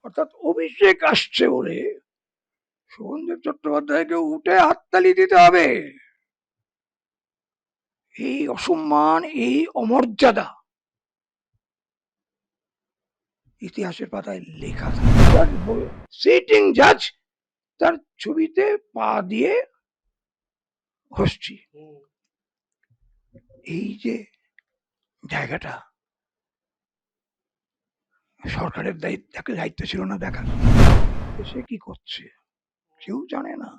অর্থাৎ অভিষেক আসছে বলে শোভনদেব চট্টোপাধ্যায়কে উঠে হাততালি দিতে হবে। এই অসম্মান, এই অমর্যাদা ইতিহাসের পাতায় লেখা থাকে। সিটিং জাজ তার ছবিতে পা দিয়ে ঘষছি। এই যে জায়গাটা সরকারের দায়িত্ব ছিল না দেখার, সে কি করছে কেউ জানে না।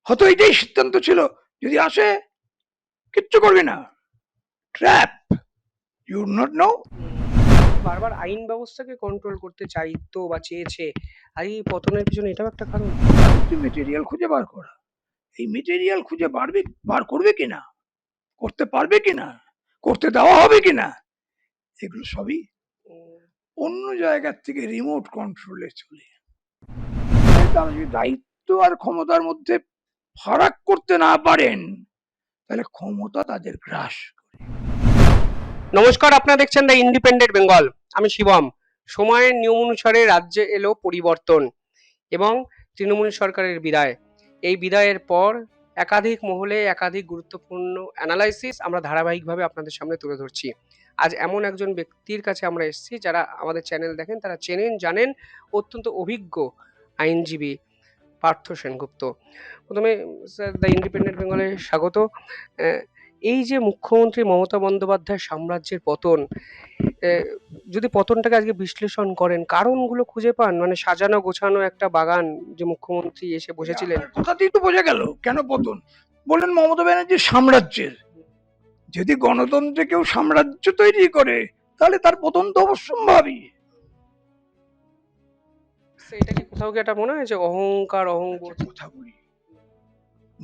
হয়তো এটাই সিদ্ধান্ত ছিল, যদি আসে কিচ্ছু করবি না, ট্র্যাপ, ইউ নট নো। বারবার আইন ব্যবস্থাকে কন্ট্রোল করতে চাইতো বা চেয়েছে, আর এই পতনের পিছনে এটাও একটা কারণ। মেটেরিয়াল খুঁজে বার করা, এই মেটেরিয়াল খুঁজে বার করবে কিনা, করতে পারবে কিনা, করতে দেওয়া হবে কিনা, এগুলো সবই অন্য জায়গার থেকে রিমোট কন্ট্রোলে চলে। তারা যদি দায়িত্ব আর ক্ষমতার মধ্যে ফারাক করতে না পারেন, তাহলে ক্ষমতা তাদের গ্রাস করে। নমস্কার, আপনারা দেখছেন দ্য ইন্ডিপেন্ডেন্ট বেঙ্গল। আমি শিবম। সময়ের নিয়ম অনুসারে রাজ্যে এলো পরিবর্তন এবং তৃণমূল সরকারের বিদায়। এই বিদায়ের পর একাধিক মহলে একাধিক গুরুত্বপূর্ণ অ্যানালাইসিস আমরা ধারাবাহিকভাবে আপনাদের সামনে তুলে ধরছি। আজ এমন একজন ব্যক্তির কাছে আমরা এসেছি, যারা আমাদের চ্যানেল দেখেন, তারা চেনেন, জানেন, অত্যন্ত অভিজ্ঞ আইনজীবী পার্থ সেনগুপ্ত। প্রথমে স্যার, দ্য ইন্ডিপেন্ডেন্ট বেঙ্গলে স্বাগত। এই যে মুখ্যমন্ত্রী মমতা বন্দ্যোপাধ্যায়ের সাম্রাজ্যের পতন, যদি পতনটাকে আজকে বিশ্লেষণ করেন, কারণগুলো খুঁজে পান? মানে সাজানো গোছানো একটা বাগান যে মুখ্যমন্ত্রী এসে বসেছিলেন। কথাতেই তো বোঝা গেল কেন পতন। বললেন মমতা ব্যানার্জির সাম্রাজ্যের। যদি গণতন্ত্রে কেউ সাম্রাজ্য তৈরি করে, তাহলে তার পতন তো অবশ্যম্ভাবী। এটা কি কোথাও কি একটা মনে হয় যে অহংকার, অহংবোধ? কথা বলি,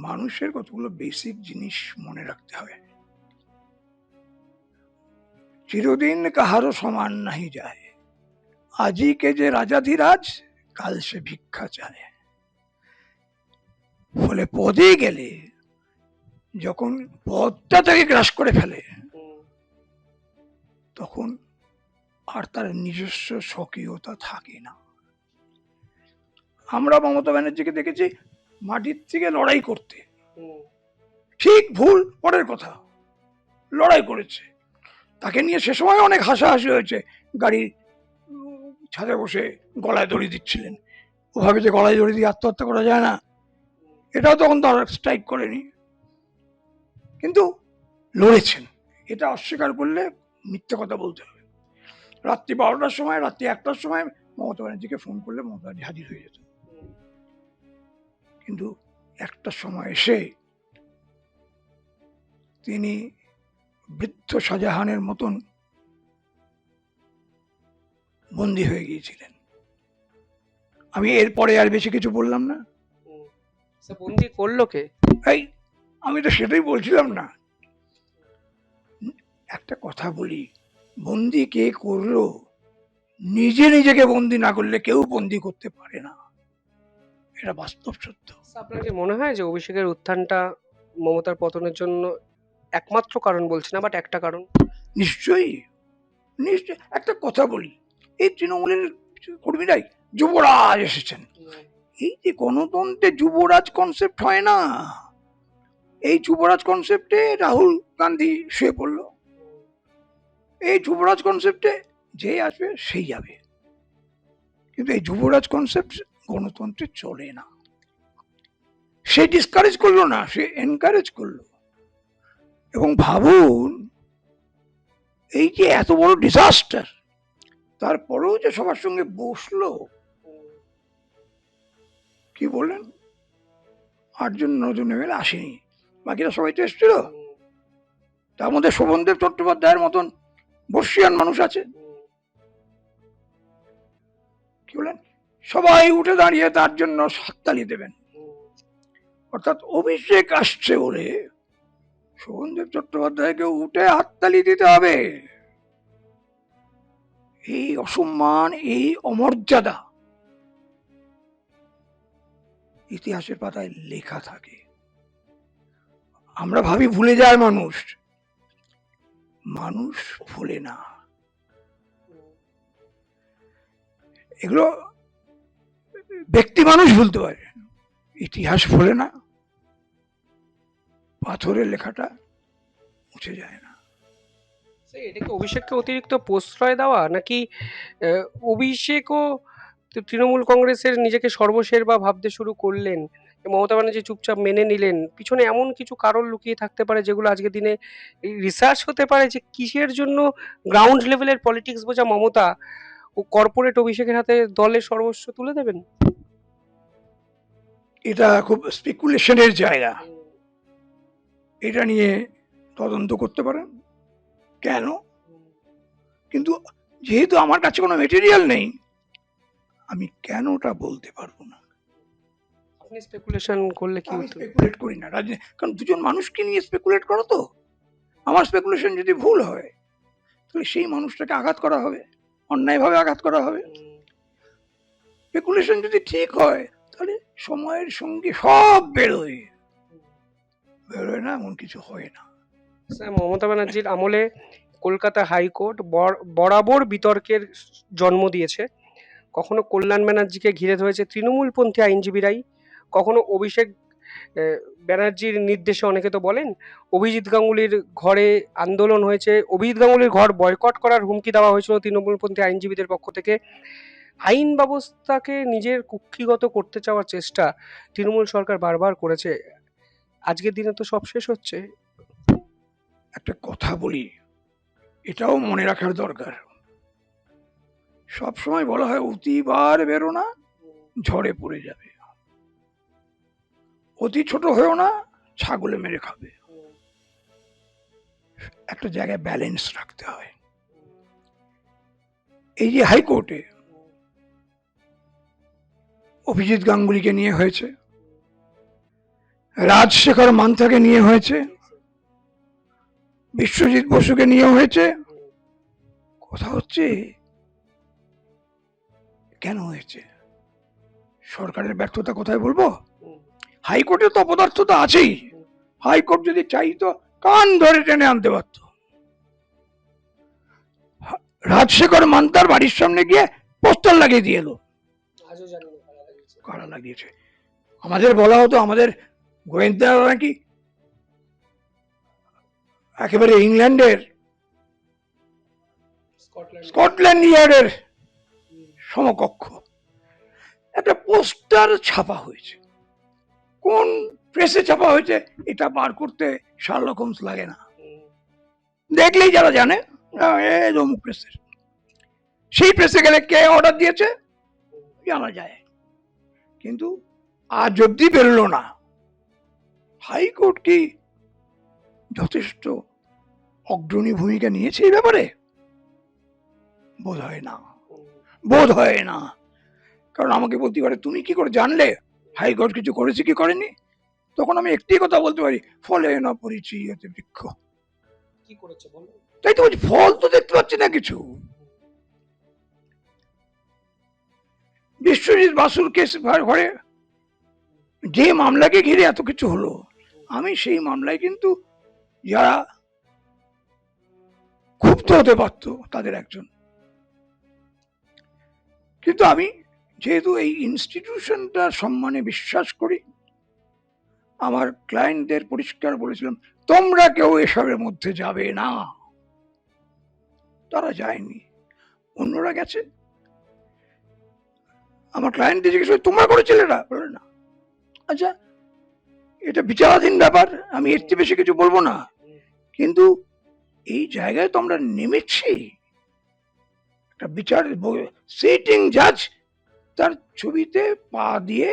মানুষের কতগুলো বেসিক জিনিস মনে রাখতে হবে। চিরদিন কাহারও সমান নাহি যায়, আজি কে যে রাজাধিরাজ, কাল সে ভিক্ষা চায়। ফলে পদে গেলে যখন পদটা তাকে গ্রাস করে ফেলে, তখন আর তার নিজস্ব স্বকীয়তা থাকে না। আমরা মমতা ব্যানার্জিকে দেখেছি মাটির থেকে লড়াই করতে, ঠিক ভুল পরের কথা, লড়াই করেছে। তাকে নিয়ে সে সময় অনেক হাসাহাসি হয়েছে, গাড়ির ছাদে বসে গলায় দড়ি দিচ্ছিলেন। ওভাবে যে গলায় দড়ি দিয়ে আত্মহত্যা করা যায় না, এটাও তখন তারা স্ট্রাইক করেনি, কিন্তু লড়েছেন। এটা অস্বীকার করলে মিথ্যে কথা বলতে হবে। রাত্রি 12টার সময়, রাত্রি 1টার সময় মমতা ব্যানার্জিকে ফোন করলে মমতা ব্যানার্জি হাজির হয়ে যেত। কিন্তু 1টার সময় এসে তিনি বৃদ্ধ শাহজাহানের মতন বন্দী হয়ে গিয়েছিলেন। আমি এরপরে আর বেশি কিছু বললাম না। বন্দি করলো কে? এই আমি তো সেটাই বলছিলাম না। একটা কথা বলি, বন্দি কে করলো, নিজে নিজেকে বন্দি না করলে কেউ বন্দি করতে পারে না, এটা বাস্তব সত্য। আপনার কি মনে হয় যে অভিষেকের উত্থানটা মমতার পতনের জন্য একমাত্র কারণ? বলছি না, বাট একটা কারণ। নিশ্চয়ই, নিশ্চয়। একটা কথা বলি, এই তৃণমূলের কর্মীরাই যুবরাজ এসেছেন, এই যে গণতন্ত্রে যুবরাজ কনসেপ্ট হয় না, এই যুবরাজ কনসেপ্টে রাহুল গান্ধী শুয়ে পড়লো। এই যুবরাজ কনসেপ্টে যে আসবে সেই যাবে, কিন্তু এই যুবরাজ কনসেপ্ট গণতন্ত্রে চলে না। সে ডিসকারেজ করলো না, সে এনকারেজ করলো। এবং ভাবুন, এই যে এত বড় ডিজাস্টার, তারপরেও যে সবার সঙ্গে বসলো, কি বললেন 8জন 9জন এমএলএ আসেনি, বাকিরা সবাই তো এসেছিল। তার মধ্যে শোভনদেব চট্টোপাধ্যায়ের মতন বর্ষিয়ান মানুষ আছে। কি বলেন, সবাই উঠে দাঁড়িয়ে তার জন্য হাততালি দেবেন। অর্থাৎ অভিষেক আসছে বলে শোভনদেব চট্টোপাধ্যায়কে উঠে হাততালি দিতে হবে। এই অসম্মান, এই অমর্যাদা ইতিহাসের পাতায় লেখা থাকে। আমরা ভাবি ভুলে যায় মানুষ, মানুষ ভুলে না। এগুলো ব্যক্তি মানুষ ভুলতে পারে, ইতিহাস ভুলে না, পাথরের লেখাটা মুছে যায় না। এটা কি অভিষেককে অতিরিক্ত প্রশ্রয় দেওয়া, নাকি অভিষেকও তৃণমূল কংগ্রেসের নিজেকে সর্বশের বা ভাবতে শুরু করলেন, মমতা ব্যানার্জি চুপচাপ মেনে নিলেন? পিছনে এমন কিছু কারণ লুকিয়ে থাকতে পারে যেগুলো আজকের দিনে রিসার্চ হতে পারে যে কিসের জন্য গ্রাউন্ড লেভেলের পলিটিক্স বোঝা মমতা ও কর্পোরেট অভিষেকের হাতে দলের সর্বস্ব তুলে দেবেন। এটা খুব স্পেকুলেশনের জায়গা, এটা নিয়ে তদন্ত করতে পারেন কেন, কিন্তু যেহেতু আমার কাছে কোনো মেটেরিয়াল নেই, আমি কেন ওটা বলতে পারবো না। আপনি স্পেকুলেশন করলে কি আমি হতো? স্পেকুলেট করি না, কারণ দুজন মানুষকে নিয়ে স্পেকুলেট করো তো, আমার স্পেকুলেশন যদি ভুল হয় তাহলে সেই মানুষটাকে আঘাত করা হবে, অন্যায়ভাবে আঘাত করা হবে। স্পেকুলেশন যদি ঠিক হয় তাহলে সময়ের সঙ্গে সব বেরোয় না, এমন কিছু হয় না। স্যার, মমতা ব্যানার্জির আমলে কলকাতা হাইকোর্ট বরাবর বিতর্কের জন্ম দিয়েছে। কখনো কল্যাণ ব্যানার্জিকে ঘিরে ধরেছে তৃণমূলপন্থী আইনজীবীরাই, কখনো অভিষেক ব্যানার্জির নির্দেশে, অনেকে তো বলেন অভিজিৎ গাঙ্গুলির ঘরে আন্দোলন হয়েছে, অভিজিৎ গাঙ্গুলির ঘর বয়কট করার হুমকি দেওয়া হয়েছিল তৃণমূলপন্থী আইনজীবীদের পক্ষ থেকে। আইন ব্যবস্থাকে নিজের কুক্ষিগত করতে চাওয়ার চেষ্টা তৃণমূল সরকার বারবার করেছে। আজকের দিনে তো সব শেষ হচ্ছে। একটা কথা বলি, এটাও মনে রাখার দরকার, সব সময় বলা হয় অতিবার বেরো না, ঝড়ে পড়ে যাবে, অতি ছোট হয়েও না, ছাগলে মেরে খাবে। একটা জায়গায় ব্যালেন্স রাখতে হয়। এই যে হাইকোর্টে অভিজিৎ গাঙ্গুলিকে নিয়ে হয়েছে, রাজশেখর মান্থাকে নিয়ে হয়েছে, বিশ্বজিৎ বসুকে নিয়ে হয়েছে, কথা হচ্ছে কেন হয়েছে? সরকারের ব্যর্থতা কোথায় বলবো? হাইকোর্টের তো অপদার্থতা আছেই, হাইকোর্ট যদি চাইতো কান ধরে টেনে আনতে পারত। রাজশেখর মান্তার বাড়ির সামনে গিয়ে পোস্টার লাগিয়ে দিয়ে এলো, কারা লাগিয়েছে। আমাদের বলা হতো আমাদের গোয়েন্দারা নাকি একেবারে ইংল্যান্ডের স্কটল্যান্ড ইয়ার্ডের সমকক্ষ। একটা পোস্টার ছাপা হয়েছে, কোন প্রেসে ছাপা হয়েছে এটা বার করতে শার্লক হোমস লাগে না, দেখলেই যারা জানে অমুক প্রেসের। সেই প্রেসে গেলে কে অর্ডার দিয়েছে জানা যায়, কিন্তু আজ অব্দি বেরোলো না। হাইকোর্ট কি যথেষ্ট অগ্রণী ভূমিকা নিয়েছে এই ব্যাপারে? বোধ হয় না, বোধ হয় না। কারণ আমাকে বলতে পারে তুমি কি করে জানলে হাইকোর্ট কিছু করেছে কি করেনি, তখন আমি একটি কথা বলতে পারি, ফলে না পরিচয় বৃক্ষ। কি করেছে বলো? তাই তো বলছি, ফল তো দেখতে পাচ্ছি না কিছু। বিশ্বজিৎ বাসুর কেস ঘরে যে মামলাকে ঘিরে এত কিছু হলো, আমি সেই মামলায় কিন্তু যারা ক্ষুব্ধ হতে পারত তাদের একজন, কিন্তু আমি যেহেতু এই ইনস্টিটিউশনটা সম্মানে বিশ্বাস করি, আমার ক্লায়েন্টদের পরিষ্কার বলেছিলাম তোমরা কেউ এসবের মধ্যে যাবে না। তারা যায়নি, অন্যরা গেছে। আমার ক্লায়েন্টদের জিজ্ঞেস করে তোমরা করেছিলে না, বলে না। আচ্ছা, এটা বিচারাধীন ব্যাপার, আমি এর চেয়ে বেশি কিছু বলবো না, কিন্তু এই জায়গায় তো আমরা নেমেছি। একটা বিচার সিটিং জাজ তার ছবিতে পা দিয়ে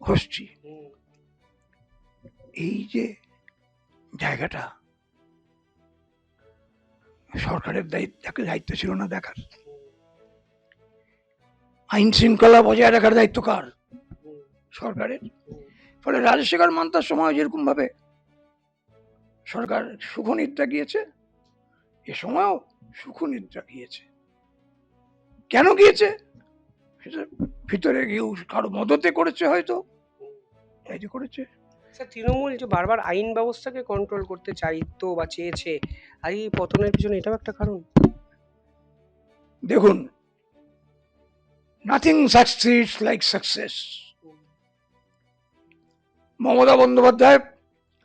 ঘষছি, এই যে জায়গাটা সরকারের দায়িত্ব ছিল না দেখার, আইন শৃঙ্খলা বজায় রাখার দায়িত্ব কার? সরকারের। ফলে রাজশেখর মান্তার সময় যেরকম ভাবে সরকার সুখনিদ্রা গিয়েছে, এ সময়ও সুখনিদ্রা গিয়েছে। কেন গিয়েছে? ভিতরে গিয়ে কারো মদতে করেছে, হয়তো তাই যে করেছে। তৃণমূল যে বারবার আইন ব্যবস্থাকে কন্ট্রোল করতে চাইতো বা চেয়েছে, আর এই পতনের পিছনে এটাও একটা কারণ। দেখুন, nothing succeeds like success. Mamata Bandyopadhyay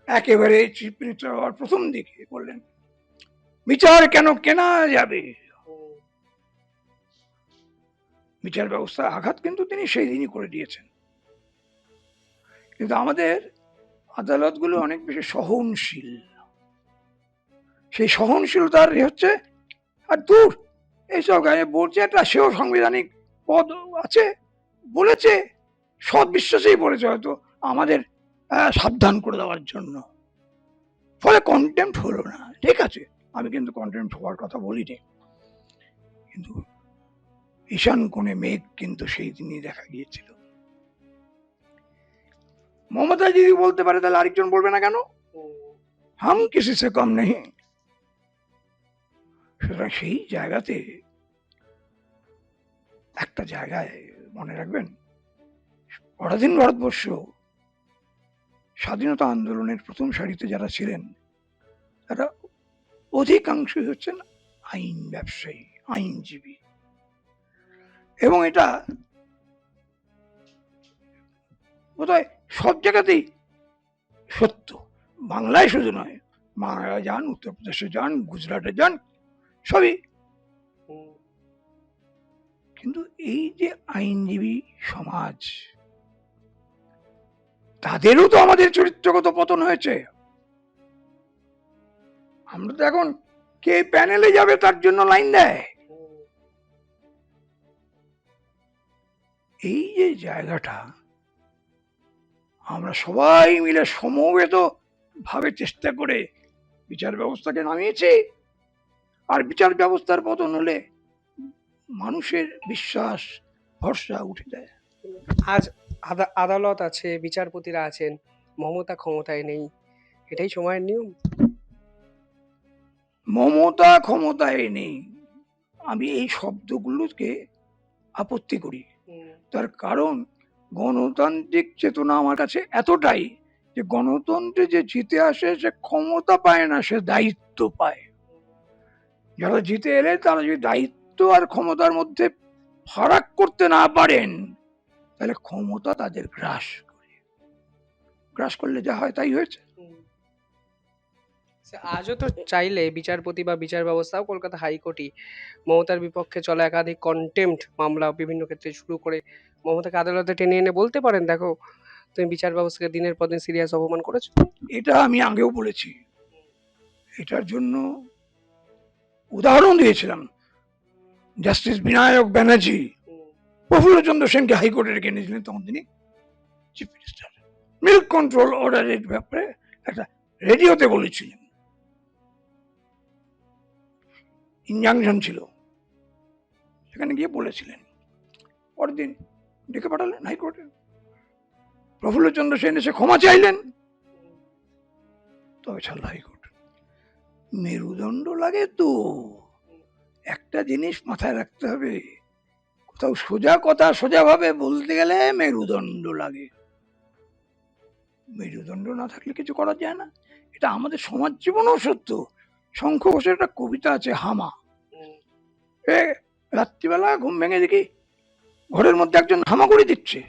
একেবারে চিফ মিনিস্টার হওয়ার প্রথম দিকে বললেন বিচার কেন কেনা যাবে। বিচার ব্যবস্থা আঘাত কিন্তু তিনি সেই দিনই করে দিয়েছেন। কিন্তু আমাদের আদালতগুলো অনেক বেশি সহনশীল, সেই সহনশীলতার হচ্ছে আর দূর এইসব গায়ে বলছে একটা, সেও সাংবিধানিক পদ আছে বলেছে, সৎ বিশ্বাসেই বলেছে হয়তো আমাদের সাবধান করে দেওয়ার জন্য, ফলে কন্টেম্পট হলো না। ঠিক আছে, আমি কিন্তু কন্টেম্পট হওয়ার কথা বলিনি, কিন্তু ঈশান কোণে মেঘ কিন্তু সেই দিনই দেখা গিয়েছিল। মমতা যদি বলতে পারে তাহলে আরেকজন বলবে না কেন? হাম কিসি সে কম নেই। সুতরাং সেই জায়গাতে একটা জায়গায় মনে রাখবেন, পরাধীন ভারতবর্ষ স্বাধীনতা আন্দোলনের প্রথম সারিতে যারা ছিলেন তারা অধিকাংশই হচ্ছেন আইন ব্যবসায়ী, আইনজীবী। এবং এটা বোধহয় সব জায়গাতেই সত্য, বাংলায় শুধু নয়, বাংলা যান, উত্তরপ্রদেশে যান, গুজরাটে যান, সবই। কিন্তু এই যে আইনজীবী সমাজ, তাদেরও তো আমাদের চরিত্রগত পতন হয়েছে। আমরা তো এখন কে প্যানেলে যাবে তার জন্য লাইন দেয়। এই যে জায়গাটা আমরা সবাই মিলে সমবেত ভাবে চেষ্টা করে বিচার ব্যবস্থাকে নামিয়েছি, আর বিচার ব্যবস্থার পতন হলে মানুষের বিশ্বাস ভরসা উঠে যায়। আজ আদালত আছে, বিচারপতিরা আছেন, মমতা ক্ষমতায় নেই, এটাই সময়ের নিয়ম। মমতা ক্ষমতায় নেই, আমি এই শব্দগুলোকে আপত্তি করি। তার কারণ গণতান্ত্রিক চেতনা আমার কাছে এতটাই যে গণতন্ত্রে যে জিতে আসে সে ক্ষমতা পায় না, সে দায়িত্ব পায়। যারা জিতে এলে তারা যদি দায়িত্ব আর ক্ষমতার মধ্যে ফারাক করতে না পারেন তাহলে ক্ষমতা তাদের গ্রাস করে, গ্রাস করলে যা হয় তাই হয়েছে। আজও তো চাইলে বিচারপতি বা বিচার ব্যবস্থাও কলকাতা হাইকোর্টই মমতার বিপক্ষে চলা একাধিক কন্টেম্পট মামলা বিভিন্ন ক্ষেত্রে শুরু করে মমতাকে আদালতে টেনে এনে বলতে পারেন, দেখো তুমি বিচার ব্যবস্থাকে দিনের পর দিন সিরিয়াস অপমান করেছো। এটা আমি আগেও বলেছি, এটার জন্য উদাহরণ দিয়েছিলাম। জাস্টিস বিনায়ক ব্যানার্জি প্রফুল্লচন্দ্র সেনকে হাইকোর্টে রেখে এনেছিলেন, তখন তিনি চিফ মিনিস্টার। মিল্ক কন্ট্রোল অর্ডারের ব্যাপারে একটা রেডিওতে বলেছিলেন, ইনজাংশন ছিল, সেখানে গিয়ে বলেছিলেন, পরের দিন ডেকে পাঠালেন হাইকোর্টে, প্রফুল্লচন্দ্র সেন এসে ক্ষমা চাইলেন, তবে ছাড়ল হাইকোর্ট। মেরুদণ্ড লাগে তো, একটা জিনিস মাথায় রাখতে হবে, কোথাও সোজা কথা সোজাভাবে বলতে গেলে মেরুদণ্ড লাগে, মেরুদণ্ড না থাকলে কিছু করা যায় না। এটা আমাদের সমাজ জীবনেও সত্য। শঙ্খ ঘোষের একটা কবিতা আছে হামা, রাত্রিবেলা ঘুম ভেঙে দেখি ঘরের মধ্যে একজন হামাগুড়ি দিচ্ছে,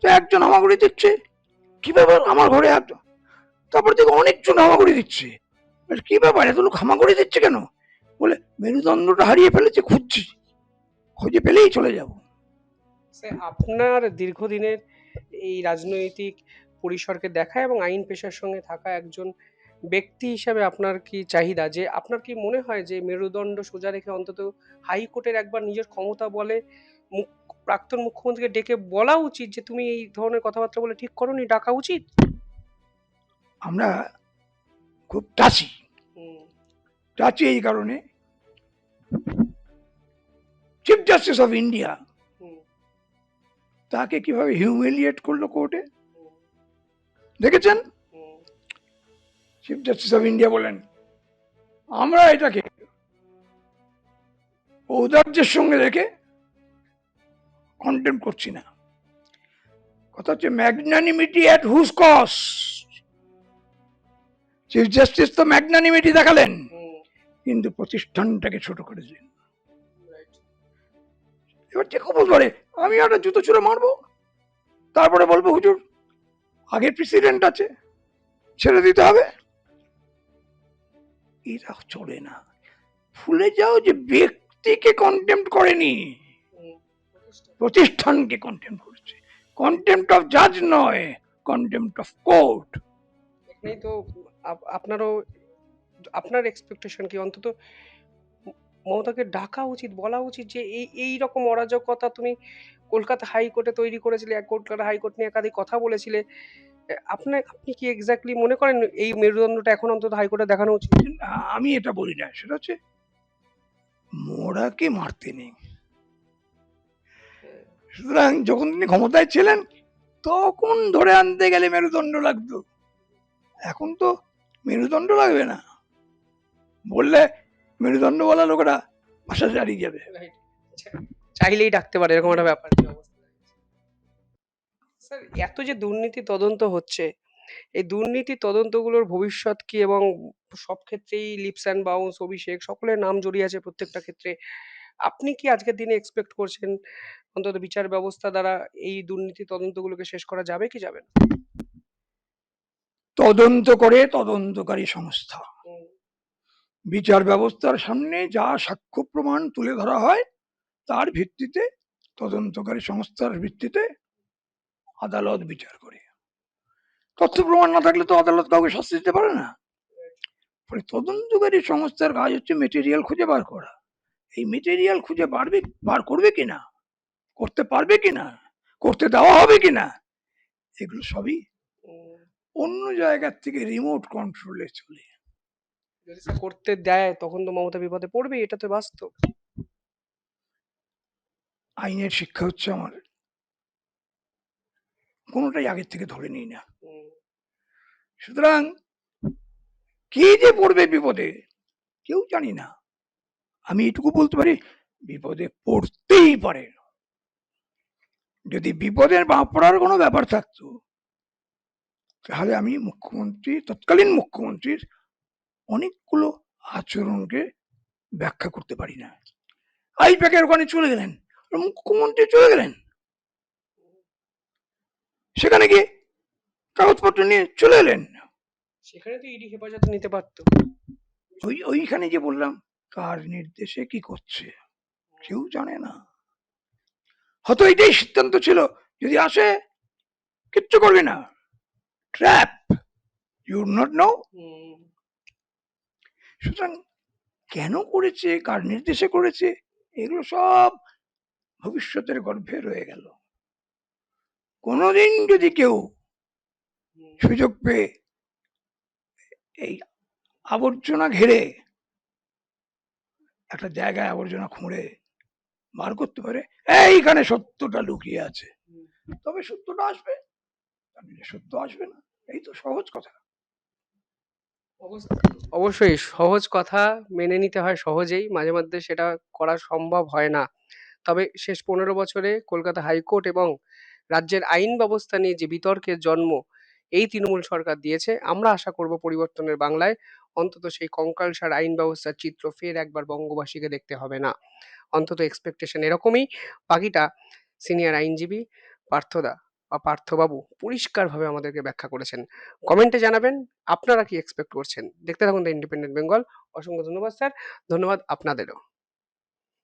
তো একজন হামাগুড়ি দিচ্ছে, কি ব্যাপার আমার ঘরে একজন, তারপর দেখো অনেকজন হামাগুড়ি দিচ্ছে, কি ব্যাপার এত লোক হামাগুড়ি দিচ্ছে কেন, বলে মেরুদণ্ডটা হারিয়ে ফেলেছে, খুঁজছি, খুঁজে পেলেই চলে যাব। আপনার দীর্ঘদিনের এই রাজনৈতিক পরিসরকে দেখা এবং আইন পেশার সঙ্গে থাকা একজন ব্যক্তি হিসাবে আপনার কি চাহিদা, যে আপনার কি মনে হয় যে মেরুদণ্ড সোজা রেখে অন্তত হাইকোর্টের একবার নিজের ক্ষমতা বলে প্রাক্তন মুখ্যমন্ত্রীকে ডেকে বলা উচিত যে তুমি এই ধরনের কথাবার্তা বলে ঠিক করোনি, ডাকা উচিত? আমরা খুব টাচি এই কারণে চিফ জাস্টিস অফ ইন্ডিয়া তাকে কিভাবে হিউমিলিয়েট করলো কোর্টে, দেখেছেন? চিফ জাস্টিস অফ ইন্ডিয়া বলেন আমরা এটাকে ঔদার্যের সঙ্গে রেখে কন্টেম্প করছি না। কথা হচ্ছে magnanimity at whose cost. Chief justice তো ম্যাগনানিমিটি দেখালেন, কিন্তু প্রতিষ্ঠানটাকে ছোট করে দিলেন। এবার যে খবর বলে আমি একটা জুতো ছুঁড়ে মারবো, তারপরে বলবো হুজুর আগের প্রেসিডেন্ট আছে, ছেড়ে দিতে হবে। এটা চলে না। ভুলে যাও যে ব্যক্তিকে কন্টেম্প্ট করেনি, প্রতিষ্ঠানকে কন্টেম্প্ট করেছে। কন্টেম্প্ট অফ জাজ নয়, কন্টেম্প্ট অফ কোর্ট। এখানেই তো আপনারও আপনার এক্সপেকটেশন কি অন্তত মমতাকে ডাকা উচিত, বলা উচিত যে এই রকম অরাজকতা তুমি কলকাতা হাইকোর্টে তৈরি করেছিলে, কলকাতা হাইকোর্ট নিয়ে একাধিক কথা বলেছিলে। আপনি কি এক্স্যাক্টলি মনে করেন এই মেরুদণ্ডটা এখন অন্তত হাইকোর্টে দেখানো উচিত? আমি এটা বলি না, সেটা হচ্ছে মোড়াকে মারতে নেই। সুতরাং যখন তিনি ক্ষমতায় ছিলেন তখন ধরে আনতে গেলে মেরুদণ্ড লাগতো, এখন তো মেরুদণ্ড লাগবে না, বললে মেরুদণ্ডওয়ালা লোকেরা ভাষা হারিয়ে যাবে। চাইলেই ডাকতে পারে, এরকম একটা ব্যাপার। স্যার, এত যে দুর্নীতি তদন্ত হচ্ছে, এই দুর্নীতি তদন্তগুলোর ভবিষ্যৎ কি? এবং সব ক্ষেত্রেই লিপস অ্যান্ড বাউন্স, অভিষেক সকলের নাম জড়িয়ে আছে প্রত্যেকটা ক্ষেত্রে। আপনি কি আজকের দিনে এক্সপেক্ট করছেন অন্তত বিচার ব্যবস্থা দ্বারা এই দুর্নীতি তদন্তগুলোকে শেষ করা যাবে কি যাবে না? তদন্ত করে তদন্তকারী সংস্থা, বিচার ব্যবস্থার সামনে যা সাক্ষ্য প্রমাণ তুলে ধরা হয় তার ভিত্তিতে, তদন্তকারী সংস্থার ভিত্তিতে আদালত বিচার করে। তথ্য প্রমাণ না থাকলে তো আদালত কাউকে শাস্তি দিতে পারে না। ফলে তদন্তকারী সংস্থার কাজ হচ্ছে মেটেরিয়াল খুঁজে বার করা। এই মেটেরিয়াল খুঁজে বার করবে কিনা, করতে পারবে কিনা, করতে দেওয়া হবে কিনা, এগুলো সবই অন্য জায়গার থেকে রিমোট কন্ট্রোলে চলে। যদি স্যার করতে দেয় তখন তো মমতা বিপদে পড়বে, এটা তো বাস্তব। আইনের শিক্ষা হচ্ছে আমার, কোনোটাই আগের থেকে ধরে নিই না। সুতরাং কে যে পড়বে বিপদে কেউ জানি না। আমি এটুকু বলতে পারি বিপদে পড়তেই পারে। যদি বিপদের বা পড়ার কোনো ব্যাপার থাকতো তাহলে আমি তৎকালীন মুখ্যমন্ত্রীর অনেকগুলো আচরণকে ব্যাখ্যা করতে পারি না। আইপ্যাকের ওখানে চলে গেলেন, মুখ্যমন্ত্রী চলে গেলেন, সেখানে গিয়ে কাগজপত্র নিয়ে চলে এলেন। সেখানে তো ইডি হেফাজতে নিতে পারতো। ওইখানে যে বললাম কার নির্দেশে কি করছে কেউ জানে না। হয়তো এটাই সিদ্ধান্ত ছিল, যদি আসে কিচ্ছু করবি না, ট্র্যাপ, ইউ নট নো। সুতরাং কেন করেছে, কার নির্দেশে করেছে, এগুলো সব ভবিষ্যতের গর্ভে রয়ে গেল। কোনোদিন যদি কেউ সুযোগ পেয়ে এই আবর্জনা ঘেরে একটা জায়গায় আবর্জনা খুঁড়ে বার করতে পারে এইখানে সত্যটা লুকিয়ে আছে, তবে সত্যটা আসবে, সত্য আসবে না। এই তো সহজ কথা। অবশ্যই সহজ কথা মেনে নিতে হয় সহজেই, মাঝে মধ্যে সেটা করা সম্ভব হয় না। তবে শেষ 15 বছরে কলকাতা হাইকোর্ট এবং রাজ্যের আইন ব্যবস্থা নিয়ে যে বিতর্কের জন্ম এই তৃণমূল সরকার দিয়েছে, আমরা আশা করব পরিবর্তনের বাংলায় অন্তত সেই কঙ্কালসার আইন ব্যবস্থার চিত্র ফের একবার বঙ্গবাসীকে দেখতে হবে না। অন্তত এক্সপেকটেশন এরকমই। বাকিটা সিনিয়র আইনজীবী পার্থদা বা পার্থবাবু পরিষ্কারভাবে আমাদেরকে ব্যাখ্যা করেছেন। কমেন্টে জানাবেন আপনারা কি এক্সপেক্ট করছেন। দেখতে থাকুন দ্য ইন্ডিপেন্ডেন্ট বেঙ্গল। অসংখ্য ধন্যবাদ স্যার, ধন্যবাদ আপনাদেরও।